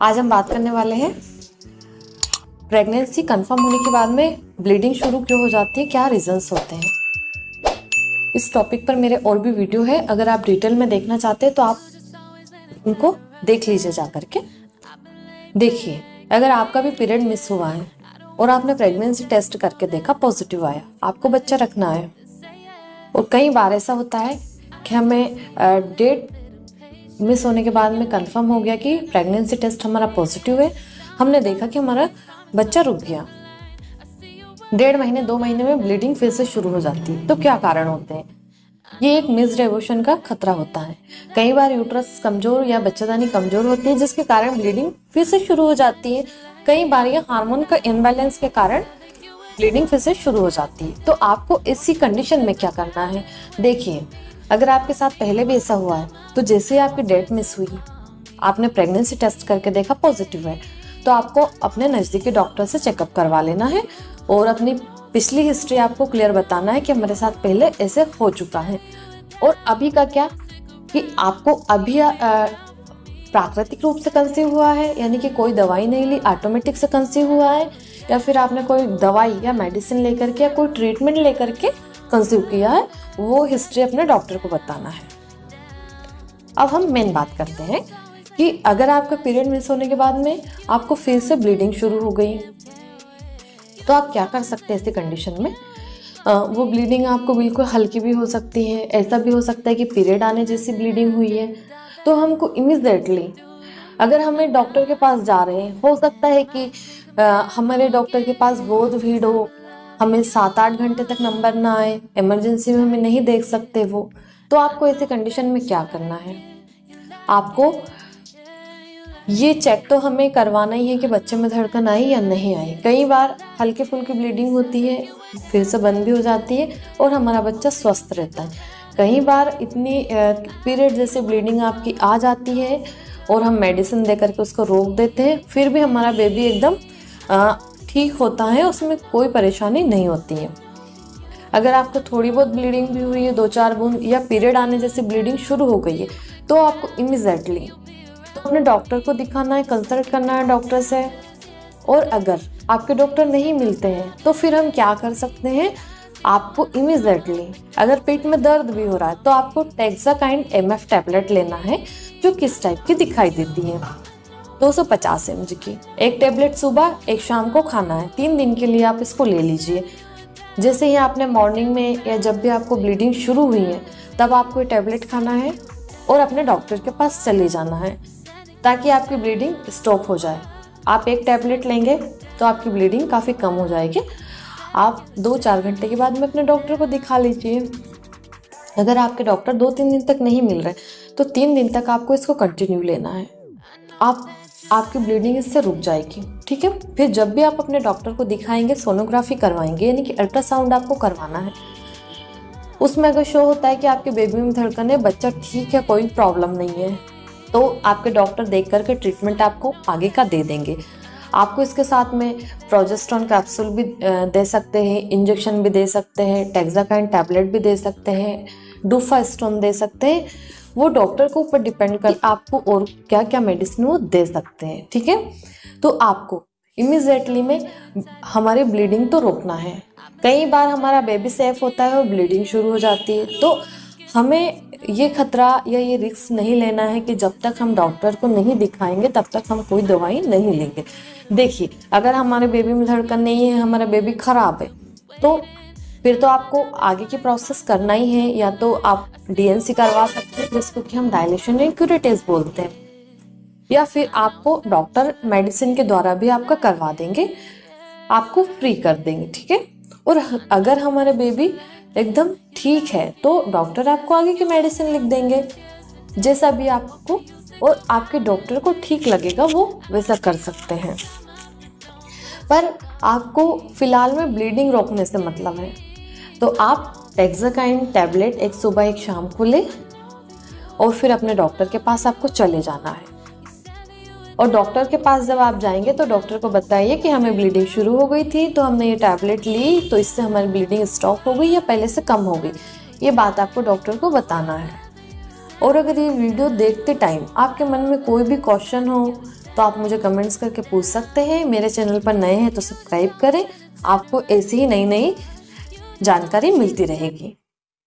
आज हम बात करने वाले हैं प्रेगनेंसी कंफर्म होने के बाद में ब्लीडिंग शुरू क्यों हो जाती है, क्या रीजंस होते हैं। इस टॉपिक पर मेरे और भी वीडियो है, अगर आप डिटेल में देखना चाहते हैं तो आप उनको देख लीजिए जा करके। देखिए, अगर आपका भी पीरियड मिस हुआ है और आपने प्रेगनेंसी टेस्ट करके देखा पॉजिटिव आया, आपको बच्चा रखना है, और कई बार ऐसा होता है कि हमें डेट मिस होने के बाद में कंफर्म हो गया कि प्रेगनेंसी टेस्ट हमारा पॉजिटिव है, हमने देखा कि हमारा बच्चा रुक गया, 1.5 महीने 2 महीने में ब्लीडिंग फिर से शुरू हो जाती है। तो क्या कारण होते हैं? ये एक मिसडाइवर्शन का खतरा होता है। कई बार यूट्रस कमजोर या बच्चादानी कमजोर होती है, जिसके कारण ब्लीडिंग फिर से शुरू हो जाती है। कई बार ये हार्मोन का इम्बैलेंस के कारण ब्लीडिंग फिर से शुरू हो जाती है। तो आपको इसी कंडीशन में क्या करना है? देखिए, अगर आपके साथ पहले भी ऐसा हुआ है तो जैसे ही आपकी डेट मिस हुई, आपने प्रेगनेंसी टेस्ट करके देखा पॉजिटिव है, तो आपको अपने नज़दीकी डॉक्टर से चेकअप करवा लेना है और अपनी पिछली हिस्ट्री आपको क्लियर बताना है कि हमारे साथ पहले ऐसे हो चुका है। और अभी का क्या कि आपको अभी प्राकृतिक रूप से कंसीव हुआ है, यानी कि कोई दवाई नहीं ली, ऑटोमेटिक से कंसीव हुआ है, या फिर आपने कोई दवाई या मेडिसिन लेकर के या कोई ट्रीटमेंट लेकर के कंसीव किया है, वो हिस्ट्री अपने डॉक्टर को बताना है। अब हम मेन बात करते हैं कि अगर आपका पीरियड मिस होने के बाद में आपको फिर से ब्लीडिंग शुरू हो गई, तो आप क्या कर सकते हैं ऐसी कंडीशन में? वो ब्लीडिंग आपको बिल्कुल हल्की भी हो सकती है, ऐसा भी हो सकता है कि पीरियड आने जैसी ब्लीडिंग हुई है। तो हमको इमीडिएटली, अगर हमें डॉक्टर के पास जा रहे हैं, हो सकता है कि हमारे डॉक्टर के पास बहुत भीड़ हो, हमें 7-8 घंटे तक नंबर ना आए, इमरजेंसी में हमें नहीं देख सकते वो, तो आपको ऐसी कंडीशन में क्या करना है? आपको ये चेक तो हमें करवाना ही है कि बच्चे में धड़कन आई या नहीं आई। कई बार हल्के फुल्की ब्लीडिंग होती है, फिर से बंद भी हो जाती है और हमारा बच्चा स्वस्थ रहता है। कई बार इतनी पीरियड जैसे ब्लीडिंग आपकी आ जाती है और हम मेडिसिन दे करके उसको रोक देते हैं, फिर भी हमारा बेबी एकदम ठीक होता है, उसमें कोई परेशानी नहीं होती है। अगर आपको थोड़ी बहुत ब्लीडिंग भी हुई है, 2-4 बूंद, या पीरियड आने जैसी ब्लीडिंग शुरू हो गई है, तो आपको इमीडिएटली तो अपने डॉक्टर को दिखाना है, कंसल्ट करना है डॉक्टर से। और अगर आपके डॉक्टर नहीं मिलते हैं तो फिर हम क्या कर सकते हैं? आपको इमीडिएटली, अगर पेट में दर्द भी हो रहा है, तो आपको टेक्साकाइन MF टैबलेट लेना है, जो किस टाइप की दिखाई देती है, 250 mg की। एक टैबलेट सुबह, एक शाम को खाना है। 3 दिन के लिए आप इसको ले लीजिए। जैसे ही आपने मॉर्निंग में या जब भी आपको ब्लीडिंग शुरू हुई है, तब आपको ये टैबलेट खाना है और अपने डॉक्टर के पास चले जाना है, ताकि आपकी ब्लीडिंग स्टॉप हो जाए। आप एक टैबलेट लेंगे तो आपकी ब्लीडिंग काफ़ी कम हो जाएगी। आप 2-4 घंटे के बाद में अपने डॉक्टर को दिखा लीजिए। अगर आपके डॉक्टर 2-3 दिन तक नहीं मिल रहे, तो 3 दिन तक आपको इसको कंटिन्यू लेना है। आपकी ब्लीडिंग इससे रुक जाएगी, ठीक है। फिर जब भी आप अपने डॉक्टर को दिखाएंगे, सोनोग्राफी करवाएंगे, यानी कि अल्ट्रासाउंड आपको करवाना है। उसमें अगर शो होता है कि आपके बेबी में धड़कन है, बच्चा ठीक है, कोई प्रॉब्लम नहीं है, तो आपके डॉक्टर देख करके ट्रीटमेंट आपको आगे का दे देंगे। आपको इसके साथ में प्रोजेस्टेरोन कैप्सूल भी दे सकते हैं, इंजेक्शन भी दे सकते हैं, टेक्साकाइन टैबलेट भी दे सकते हैं, डूफास्टोन दे सकते हैं। वो डॉक्टर के ऊपर डिपेंड कर आपको और क्या क्या मेडिसिन वो दे सकते हैं, ठीक है। तो आपको इमीडिएटली में हमारी ब्लीडिंग तो रोकना है। कई बार हमारा बेबी सेफ होता है और ब्लीडिंग शुरू हो जाती है, तो हमें ये खतरा या ये रिस्क नहीं लेना है कि जब तक हम डॉक्टर को नहीं दिखाएंगे तब तक हम कोई दवाई नहीं लेंगे। देखिए, अगर हमारे बेबी में धड़कन नहीं है, हमारा बेबी खराब है, तो फिर तो आपको आगे की प्रोसेस करना ही है। या तो आप DNC करवा सकते हैं, जिसको कि हम डायलेशन इनक्यूरेटेज बोलते हैं, या फिर आपको डॉक्टर मेडिसिन के द्वारा भी आपका करवा देंगे, आपको फ्री कर देंगे, ठीक है। और अगर हमारे बेबी एकदम ठीक है तो डॉक्टर आपको आगे की मेडिसिन लिख देंगे, जैसा भी आपको और आपके डॉक्टर को ठीक लगेगा वो वैसा कर सकते हैं। पर आपको फिलहाल में ब्लीडिंग रोकने से मतलब है, तो आप टेक्साकाइन टैबलेट एक सुबह एक शाम को ले और फिर अपने डॉक्टर के पास आपको चले जाना है। और डॉक्टर के पास जब आप जाएंगे तो डॉक्टर को बताइए कि हमें ब्लीडिंग शुरू हो गई थी, तो हमने ये टैबलेट ली, तो इससे हमारी ब्लीडिंग स्टॉप हो गई या पहले से कम हो गई। ये बात आपको डॉक्टर को बताना है। और अगर ये वीडियो देखते टाइम आपके मन में कोई भी क्वेश्चन हो तो आप मुझे कमेंट्स करके पूछ सकते हैं। मेरे चैनल पर नए हैं तो सब्सक्राइब करें, आपको ऐसी ही नई नई जानकारी मिलती रहेगी।